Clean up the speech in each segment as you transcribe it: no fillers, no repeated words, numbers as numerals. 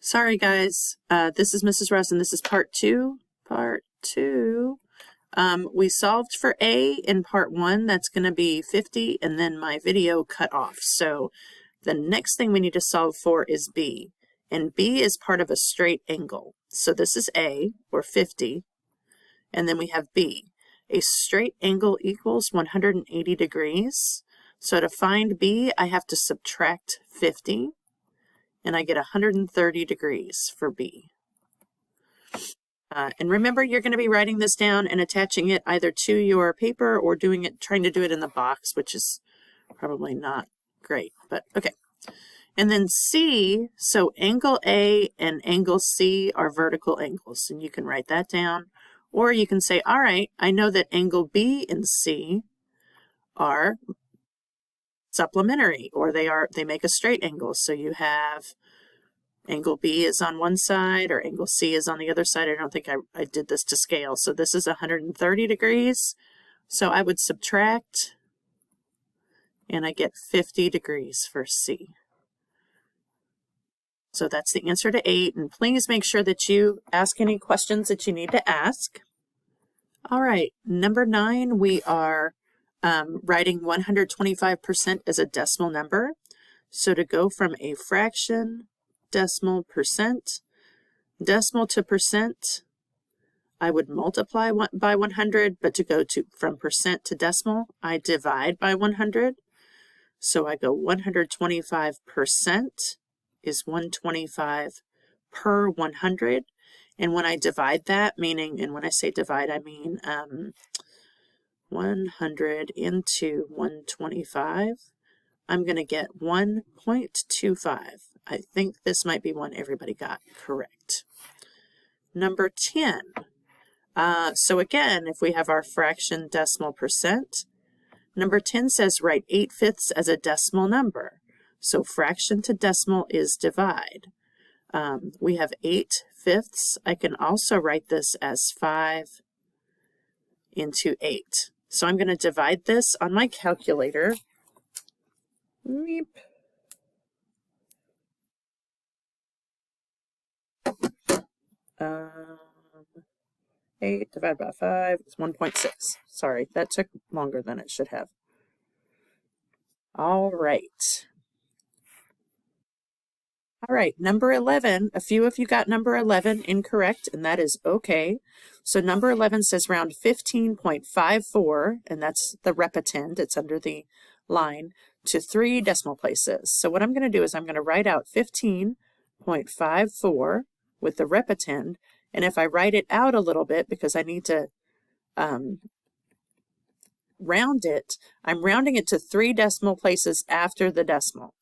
Sorry guys, this is Mrs. Russ and this is part two. We solved for A in part one, that's going to be 50, and then my video cut off. So the next thing we need to solve for is B, and B is part of a straight angle. So this is A, or 50, and then we have B. A straight angle equals 180 degrees. So to find B, I have to subtract 50. And I get 130 degrees for B. And remember, you're going to be writing this down and attaching it either to your paper or trying to do it in the box, which is probably not great, but okay. And then C, so angle A and angle C are vertical angles, and you can write that down. Or you can say, all right, I know that angle B and C are supplementary, or they make a straight angle. So you have angle B is on one side or angle C is on the other side. I don't think I did this to scale. So this is 130 degrees. So I would subtract and I get 50 degrees for C. So that's the answer to 8. And please make sure that you ask any questions that you need to ask. All right, number 9, we are writing 125% as a decimal number. So to go from a fraction, decimal, percent, decimal to percent, I would multiply by 100, but to go from percent to decimal, I divide by 100. So I go 125% is 125 per 100. And when I divide that, and when I say divide, I mean 100 into 125, I'm going to get 1.25. I think this might be one everybody got correct. Number 10. So again, if we have our fraction, decimal, percent, number 10 says write 8/5 as a decimal number. So fraction to decimal is divide. We have 8/5. I can also write this as 5 into 8. So I'm going to divide this on my calculator. Weep. 8 divided by 5 is 1.6. Sorry, that took longer than it should have. All right. All right, number 11, a few of you got number 11 incorrect, and that is okay. So number 11 says round 15.54, and that's the repetend, it's under the line, to 3 decimal places. So what I'm going to do is I'm going to write out 15.54 with the repetend, and if I write it out a little bit, because I need to round it, I'm rounding it to 3 decimal places after the decimal.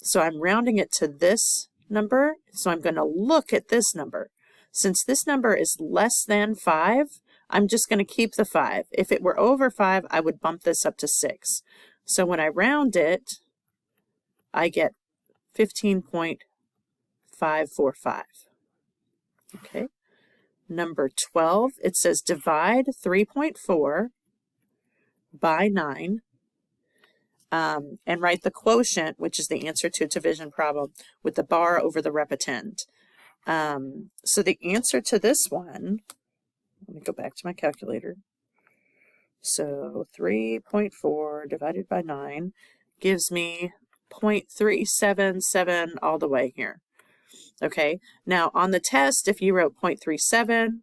So I'm rounding it to this number, so I'm going to look at this number. Since this number is less than 5, I'm just going to keep the 5. If it were over 5, I would bump this up to 6. So when I round it, I get 15.545. Okay. Number 12, it says divide 3.4 by 9. And write the quotient, which is the answer to a division problem, with the bar over the repetend. So the answer to this one, let me go back to my calculator. So 3.4 divided by 9 gives me 0.377 all the way here. Okay, now on the test, if you wrote 0.37,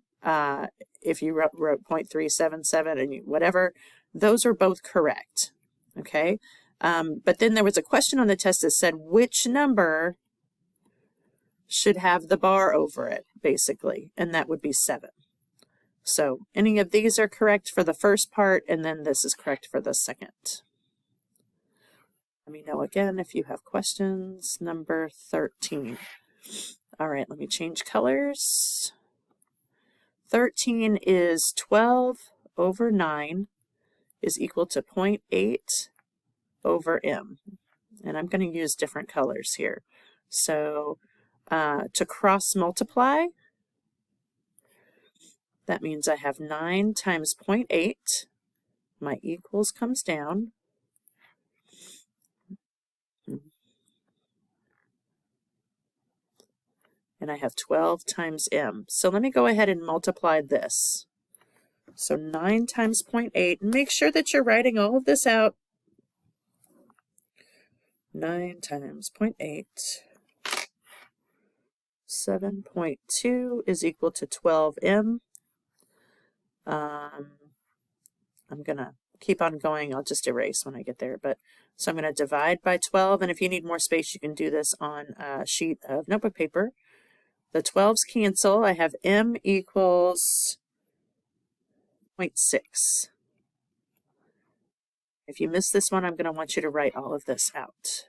if you wrote 0.377 and whatever, those are both correct. Okay, but then there was a question on the test that said which number should have the bar over it, basically, and that would be 7. So any of these are correct for the first part, and then this is correct for the second. Let me know again if you have questions. Number 13. All right, let me change colors. 13 is 12 over 9 is equal to 0.8 over m. And I'm going to use different colors here. So to cross multiply, that means I have 9 times 0.8. My equals comes down. and I have 12 times m. So let me go ahead and multiply this. So 9 times 0.8. Make sure that you're writing all of this out. 9 times 0.8. 7.2 is equal to 12m. I'm going to keep on going. I'll just erase when I get there. So I'm going to divide by 12. And if you need more space, you can do this on a sheet of notebook paper. The 12s cancel. I have m equals 0.6. If you miss this one, I'm going to want you to write all of this out.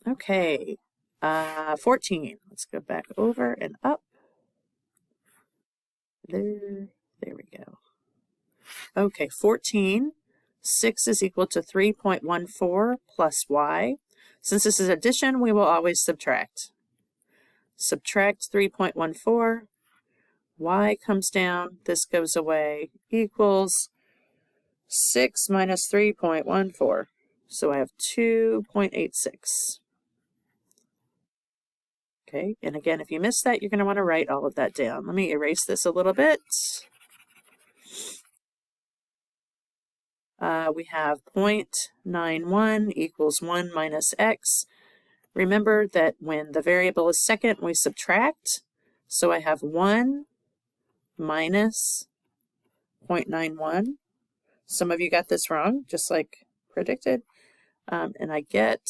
Okay, 14. Let's go back over and up. There we go. Okay, 14. 6 is equal to 3.14 plus y. Since this is addition, we will always subtract. Subtract 3.14. Y comes down. This goes away. Equals 6 minus 3.14. So I have 2.86. Okay, and again, if you missed that, you're going to want to write all of that down. Let me erase this a little bit. We have 0.91 equals 1 minus x. Remember that when the variable is second, we subtract. So I have 1 minus 0.91. Some of you got this wrong, just like predicted. And I get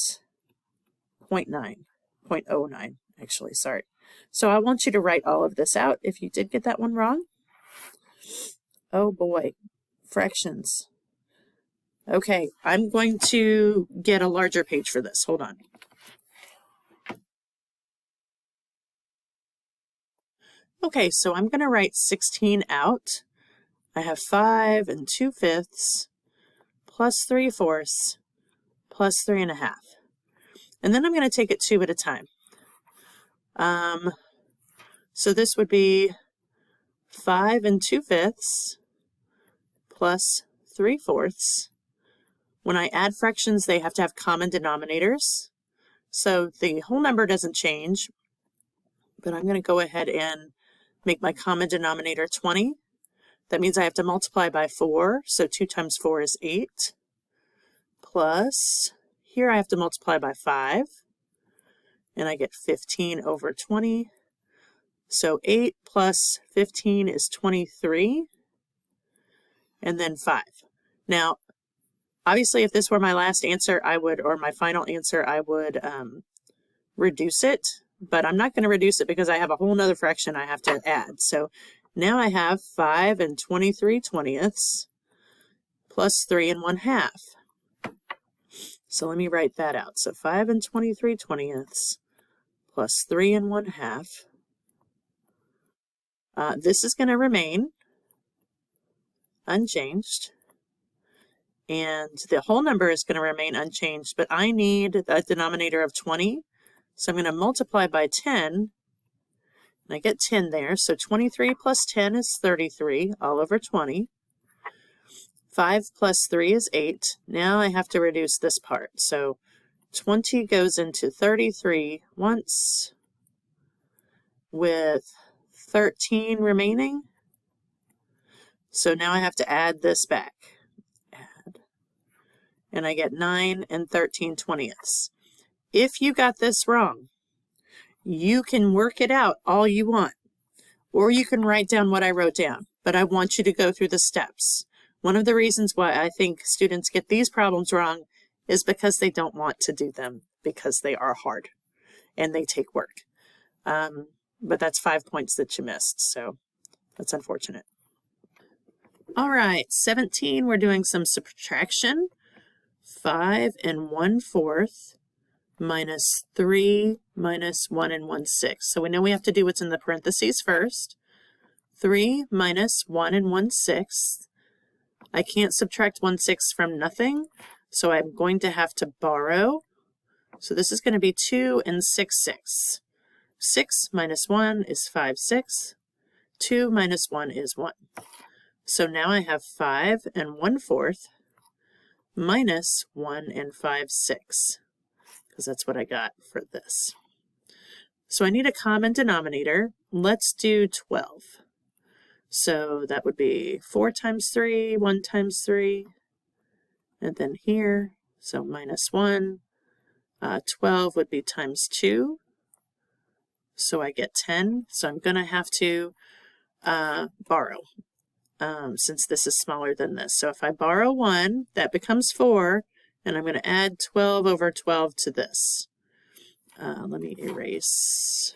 0.09, actually, sorry. So I want you to write all of this out if you did get that one wrong. Oh boy, fractions. Okay, I'm going to get a larger page for this. Hold on. Okay, so I'm going to write 16 out. I have 5 2/5 plus 3/4 plus 3 1/2. And then I'm going to take it 2 at a time. So this would be 5 2/5 plus 3/4. When I add fractions, they have to have common denominators. So the whole number doesn't change, but I'm going to go ahead and make my common denominator 20. That means I have to multiply by 4. So 2 times 4 is 8. Plus, here I have to multiply by 5. And I get 15 over 20. So 8 plus 15 is 23. And then 5. Now, obviously, if this were my last answer, or my final answer, I would reduce it. But I'm not going to reduce it because I have a whole nother fraction I have to add. So now I have 5 23/20 plus 3 1/2. So let me write that out. So 5 23/20 plus 3 1/2. This is going to remain unchanged. And the whole number is going to remain unchanged, but I need a denominator of 20. So I'm going to multiply by 10, and I get 10 there. So 23 plus 10 is 33, all over 20. 5 plus 3 is 8. Now I have to reduce this part. So 20 goes into 33 once, with 13 remaining. So now I have to add this back. Add. And I get 9 13/20. If you got this wrong, you can work it out all you want, or you can write down what I wrote down, but I want you to go through the steps. One of the reasons why I think students get these problems wrong is because they don't want to do them, because they are hard and they take work. But that's 5 points that you missed, so that's unfortunate. All right, 17, we're doing some subtraction. 5 1/4 minus 3 minus 1 1/6. So we know we have to do what's in the parentheses first. 3 minus 1 1/6. I can't subtract 1/6 from nothing, so I'm going to have to borrow. So this is going to be 2 6/6. 6 minus 1 is 5 6. 2 minus 1 is 1. So now I have 5 1/4 minus 1 5/6, because that's what I got for this. So I need a common denominator. Let's do 12. So that would be 4 times 3, 1 times 3, and then here, so minus 1. 12 would be times 2, so I get 10. So I'm going to have to borrow since this is smaller than this. So if I borrow 1, that becomes 4, and I'm going to add 12 over 12 to this. Let me erase.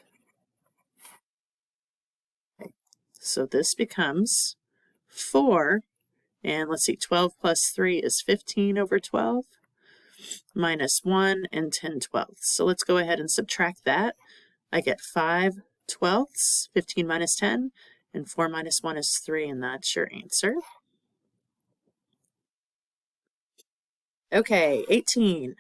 Okay. So this becomes 4, and let's see, 12 plus 3 is 15 over 12, minus 1 and 10 twelfths. So let's go ahead and subtract that. I get 5 twelfths, 15 minus 10, and 4 minus 1 is 3, and that's your answer. Okay, 18.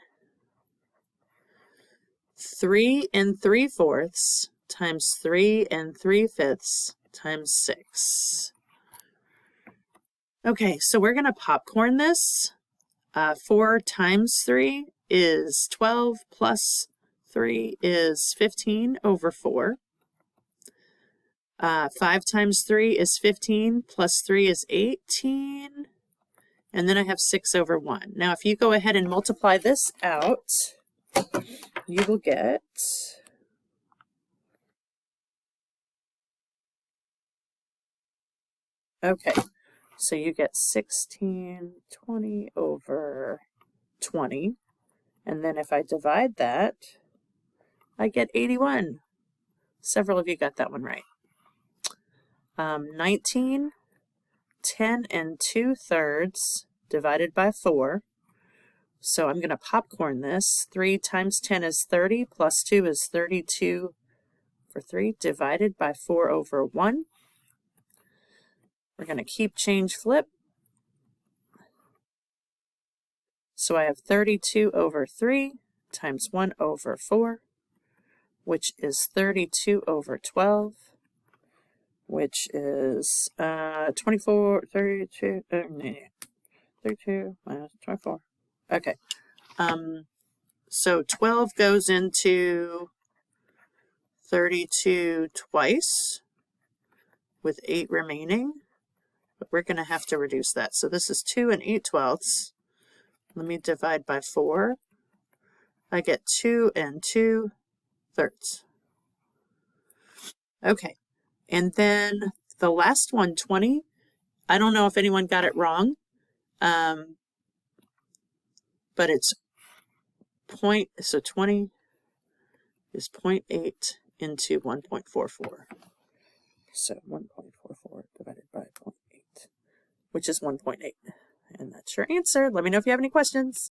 3 3/4 times 3 3/5 times 6. Okay, so we're going to popcorn this. 4 times 3 is 12 plus 3 is 15 over 4. 5 times 3 is 15 plus 3 is 18. And then I have 6 over 1. Now, if you go ahead and multiply this out, you will get okay, so you get 16/20 over 20. And then if I divide that, I get 81. Several of you got that one right. 19, 10 2/3 divided by 4. So I'm going to popcorn this. 3 times 10 is 30, plus 2 is 32 for 3, divided by 4 over 1. We're going to keep change flip. So I have 32 over 3 times 1 over 4, which is 32 over 12, which is 24, 32, 32 minus 24. Okay. So 12 goes into 32 twice with 8 remaining, but we're going to have to reduce that. So this is 2 8/12. Let me divide by 4. I get 2 2/3. Okay, and then the last one, 20. I don't know if anyone got it wrong, but it's so 20 is 0.8 into 1.44. So 1.44 divided by 0.8, which is 1.8. And that's your answer. Let me know if you have any questions.